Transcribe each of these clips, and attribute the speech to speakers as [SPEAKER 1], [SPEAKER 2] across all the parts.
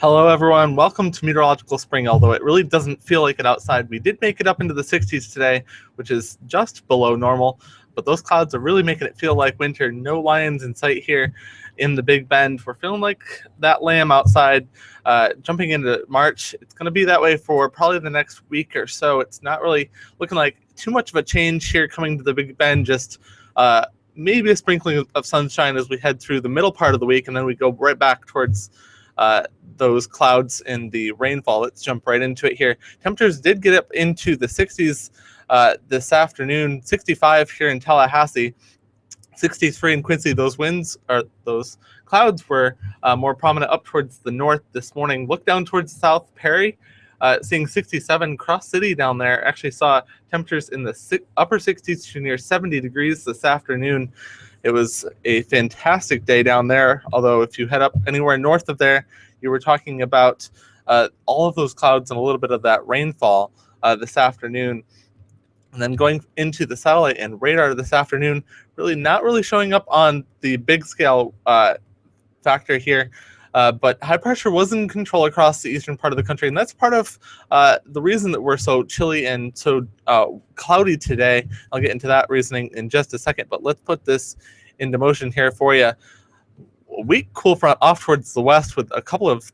[SPEAKER 1] Hello, everyone. Welcome to Meteorological Spring. Although it really doesn't feel like it outside, we did make it up into the 60s today, which is just below normal. But those clouds are really making it feel like winter. No lions in sight here in the Big Bend. We're feeling like that lamb outside, jumping into March. It's going to be that way for probably the next week or so. It's not really looking like too much of a change here coming to the Big Bend. Just maybe a sprinkling of sunshine as we head through the middle part of the week, and then we go right back towards those clouds and the rainfall. Let's jump right into it here. Temperatures did get up into the 60s this afternoon, 65 here in Tallahassee, 63 in Quincy. Those clouds were more prominent up towards the north this morning. Look down towards the south, Perry, seeing 67. Cross City down there actually saw temperatures in the upper 60s to near 70 degrees this afternoon. It was a fantastic day down there, although if you head up anywhere north of there, you were talking about all of those clouds and a little bit of that rainfall this afternoon. And then going into the satellite and radar this afternoon, really not really showing up on the big scale factor here. But high pressure was in control across the eastern part of the country, and that's part of the reason that we're so chilly and so cloudy today. I'll get into that reasoning in just a second, but let's put this into motion here for you. A weak cool front off towards the west with a couple of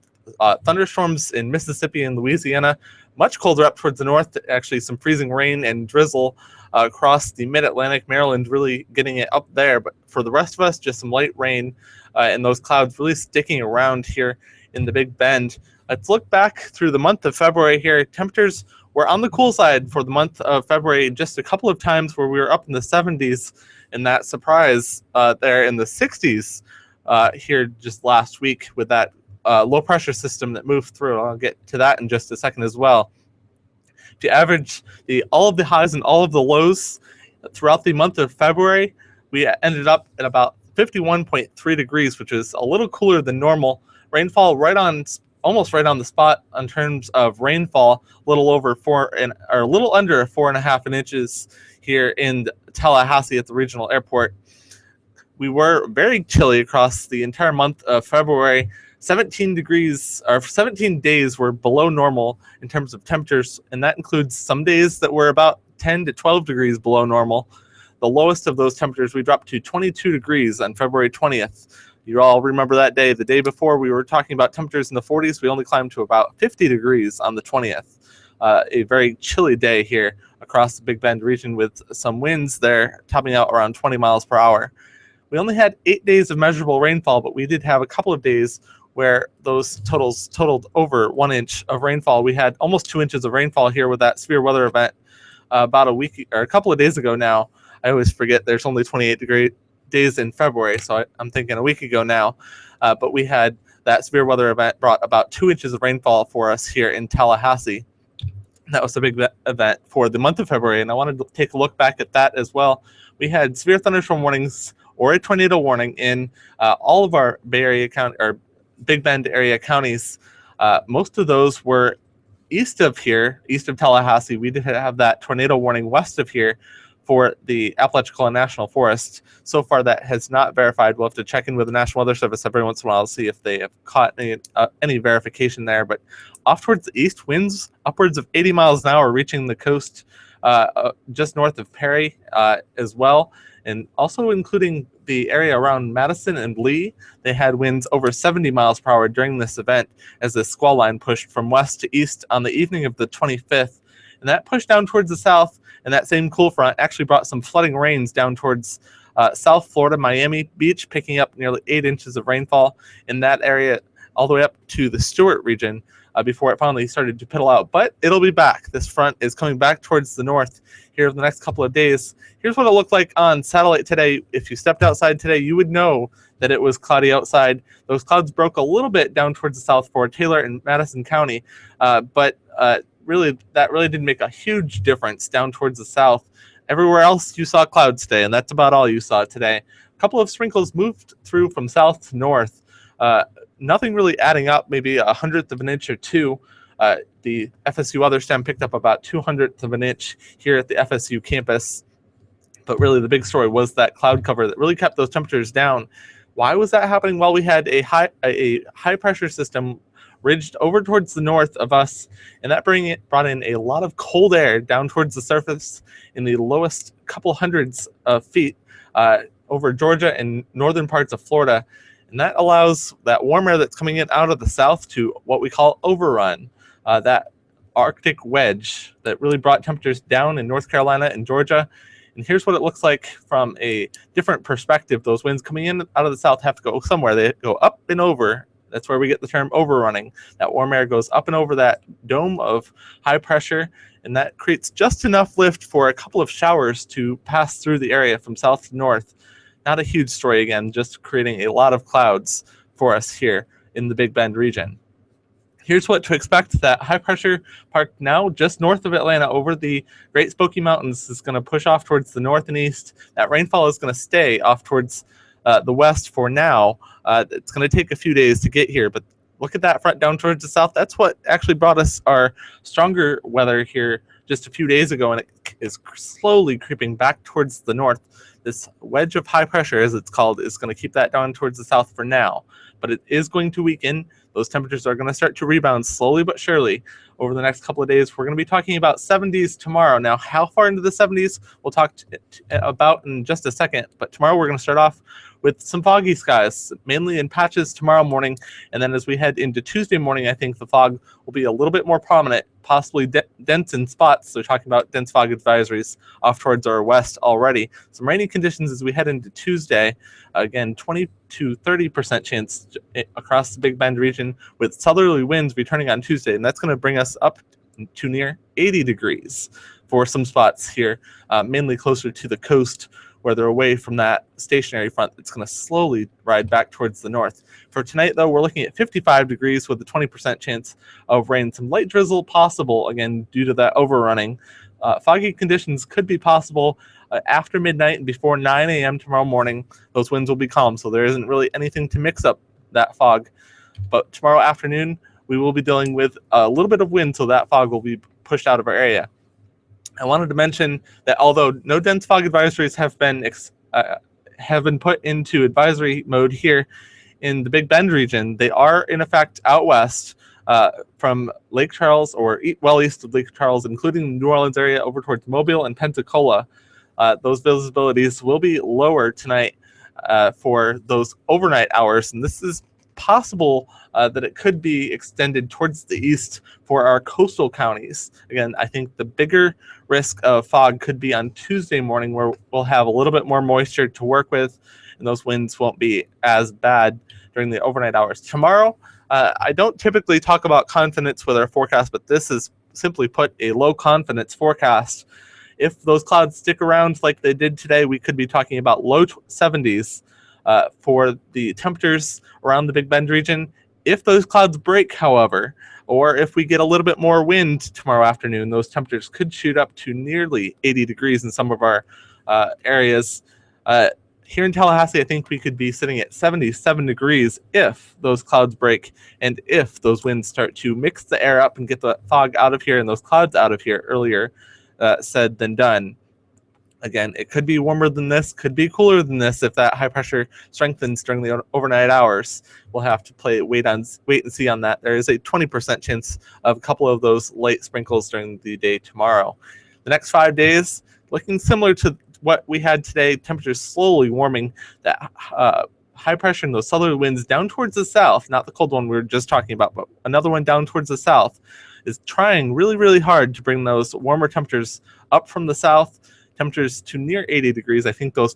[SPEAKER 1] thunderstorms in Mississippi and Louisiana. Much colder up towards the north, actually some freezing rain and drizzle across the mid-Atlantic. Maryland really getting it up there, but for the rest of us, just some light rain and those clouds really sticking around here in the Big Bend. Let's look back through the month of February here. Temperatures were on the cool side for the month of February, just a couple of times where we were up in the 70s, and that surprise there in the 60s here just last week with that low pressure system that moved through. I'll get to that in just a second as well. If you average all of the highs and all of the lows throughout the month of February, we ended up at about 51.3 degrees, which is a little cooler than normal. Rainfall almost right on the spot in terms of rainfall, a little under 4.5 inches here in Tallahassee at the regional airport. We were very chilly across the entire month of February. 17 days were below normal in terms of temperatures, and that includes some days that were about 10 to 12 degrees below normal. The lowest of those temperatures, we dropped to 22 degrees on February 20th. You all remember that day. The day before, we were talking about temperatures in the 40s. We only climbed to about 50 degrees on the 20th. A very chilly day here across the Big Bend region with some winds there topping out around 20 miles per hour. We only had 8 days of measurable rainfall, but we did have a couple of days where those totaled over 1 inch of rainfall. We had almost 2 inches of rainfall here with that severe weather event about a couple of days ago now. I always forget there's only 28 days in February, so I'm thinking a week ago now. But we had that severe weather event brought about 2 inches of rainfall for us here in Tallahassee. That was a big event for the month of February, and I wanted to take a look back at that as well. We had severe thunderstorm warnings or a tornado warning in all of our Bay Area or Big Bend area counties. Most of those were east of Tallahassee. We did have that tornado warning west of here for the Apalachicola National Forest. So far, that has not verified. We'll have to check in with the National Weather Service every once in a while to see if they have caught any verification there. But off towards the east, winds upwards of 80 miles an hour reaching the coast just north of Perry as well, and also including the area around Madison and Lee. They had winds over 70 miles per hour during this event as the squall line pushed from west to east on the evening of the 25th. And that pushed down towards the south, and that same cool front actually brought some flooding rains down towards South Florida, Miami Beach, picking up nearly 8 inches of rainfall in that area all the way up to the Stewart region before it finally started to piddle out. But it'll be back. This front is coming back towards the north here in the next couple of days. Here's what it looked like on satellite today. If you stepped outside today, you would know that it was cloudy outside. Those clouds broke a little bit down towards the south for Taylor and Madison County, but really didn't make a huge difference down towards the south. Everywhere else you saw clouds today, and that's about all you saw today. A couple of sprinkles moved through from south to north. Nothing really adding up, maybe 1/100th of an inch or two. The FSU Other Stem picked up about 2/100th of an inch here at the FSU campus. But really the big story was that cloud cover that really kept those temperatures down. Why was that happening? Well, we had a high pressure system ridged over towards the north of us, and that brought in a lot of cold air down towards the surface in the lowest couple hundreds of feet over Georgia and northern parts of Florida. And that allows that warm air that's coming in out of the south to what we call overrun, that Arctic wedge that really brought temperatures down in North Carolina and Georgia. And here's what it looks like from a different perspective. Those winds coming in out of the south have to go somewhere. They go up and over. That's where we get the term overrunning. That warm air goes up and over that dome of high pressure, and that creates just enough lift for a couple of showers to pass through the area from south to north. Not a huge story, again, just creating a lot of clouds for us here in the Big Bend region. Here's what to expect. That high pressure parked now just north of Atlanta over the Great Smoky Mountains is going to push off towards the north and east. That rainfall is going to stay off towards the west for now. It's going to take a few days to get here, but look at that front down towards the south. That's what actually brought us our stronger weather here just a few days ago, and it is slowly creeping back towards the north. This wedge of high pressure, as it's called, is going to keep that down towards the south for now, but it is going to weaken. Those temperatures are going to start to rebound slowly but surely over the next couple of days. We're going to be talking about 70s tomorrow. Now, how far into the 70s we'll talk about in just a second, but tomorrow we're going to start off with some foggy skies, mainly in patches tomorrow morning. And then as we head into Tuesday morning, I think the fog will be a little bit more prominent, possibly dense in spots. So talking about dense fog advisories off towards our west already. Some rainy conditions as we head into Tuesday. Again, 20 to 30% chance across the Big Bend region with southerly winds returning on Tuesday. And that's going to bring us up to near 80 degrees for some spots here, mainly closer to the coast, where they're away from that stationary front that's going to slowly ride back towards the north. For tonight, though, we're looking at 55 degrees with a 20% chance of rain. Some light drizzle possible, again, due to that overrunning. Foggy conditions could be possible after midnight and before 9 a.m. tomorrow morning. Those winds will be calm, so there isn't really anything to mix up that fog. But tomorrow afternoon, we will be dealing with a little bit of wind, so that fog will be pushed out of our area. I wanted to mention that although no dense fog advisories have been put into advisory mode here in the Big Bend region, they are in effect out west from Lake Charles or well east of Lake Charles, including the New Orleans area over towards Mobile and Pensacola. Those visibilities will be lower tonight for those overnight hours, and this is possible that it could be extended towards the east for our coastal counties. Again, I think the bigger risk of fog could be on Tuesday morning, where we'll have a little bit more moisture to work with, and those winds won't be as bad during the overnight hours. Tomorrow, I don't typically talk about confidence with our forecast, but this is simply put a low confidence forecast. If those clouds stick around like they did today, we could be talking about low 70s for the temperatures around the Big Bend region. If those clouds break, however, or if we get a little bit more wind tomorrow afternoon, those temperatures could shoot up to nearly 80 degrees in some of our areas. Here in Tallahassee, I think we could be sitting at 77 degrees if those clouds break and if those winds start to mix the air up and get the fog out of here and those clouds out of here earlier said than done. Again, it could be warmer than this, could be cooler than this if that high pressure strengthens during the overnight hours. We'll have to wait and see on that. There is a 20% chance of a couple of those light sprinkles during the day tomorrow. The next 5 days, looking similar to what we had today, temperatures slowly warming. That high pressure and those southerly winds down towards the south, not the cold one we were just talking about, but another one down towards the south, is trying really, really hard to bring those warmer temperatures up from the south. Temperatures to near 80 degrees. I think the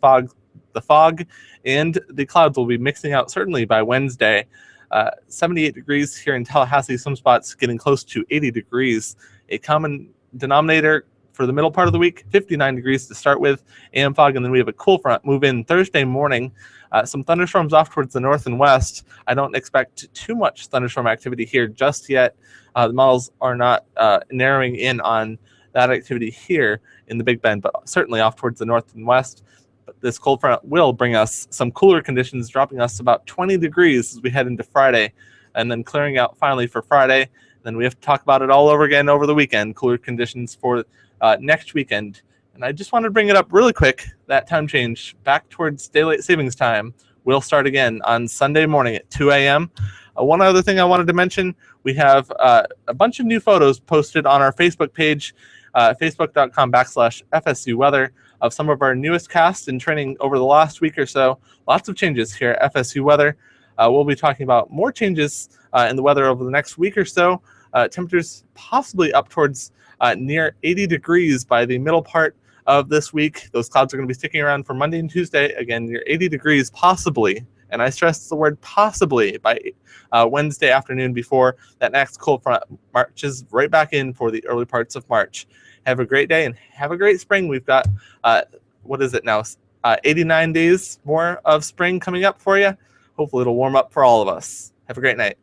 [SPEAKER 1] fog and the clouds will be mixing out certainly by Wednesday. 78 degrees here in Tallahassee, some spots getting close to 80 degrees. A common denominator for the middle part of the week, 59 degrees to start with, AM fog, and then we have a cool front move in Thursday morning. Some thunderstorms off towards the north and west. I don't expect too much thunderstorm activity here just yet. The models are not narrowing in on that activity here in the Big Bend, but certainly off towards the north and west. But this cold front will bring us some cooler conditions, dropping us about 20 degrees as we head into Friday, and then clearing out finally for Friday. Then we have to talk about it all over again over the weekend, cooler conditions for next weekend. And I just wanted to bring it up really quick, that time change back towards daylight savings time will start again on Sunday morning at 2 a.m. One other thing I wanted to mention, we have a bunch of new photos posted on our Facebook page, facebook.com/FSU Weather, of some of our newest casts and training over the last week or so. Lots of changes here at FSU Weather. We'll be talking about more changes in the weather over the next week or so. Temperatures possibly up towards near 80 degrees by the middle part of this week. Those clouds are going to be sticking around for Monday and Tuesday. Again, near 80 degrees possibly, and I stress the word possibly, by Wednesday afternoon before that next cold front marches right back in for the early parts of March. Have a great day and have a great spring. We've got, what is it now, 89 days more of spring coming up for you. Hopefully it'll warm up for all of us. Have a great night.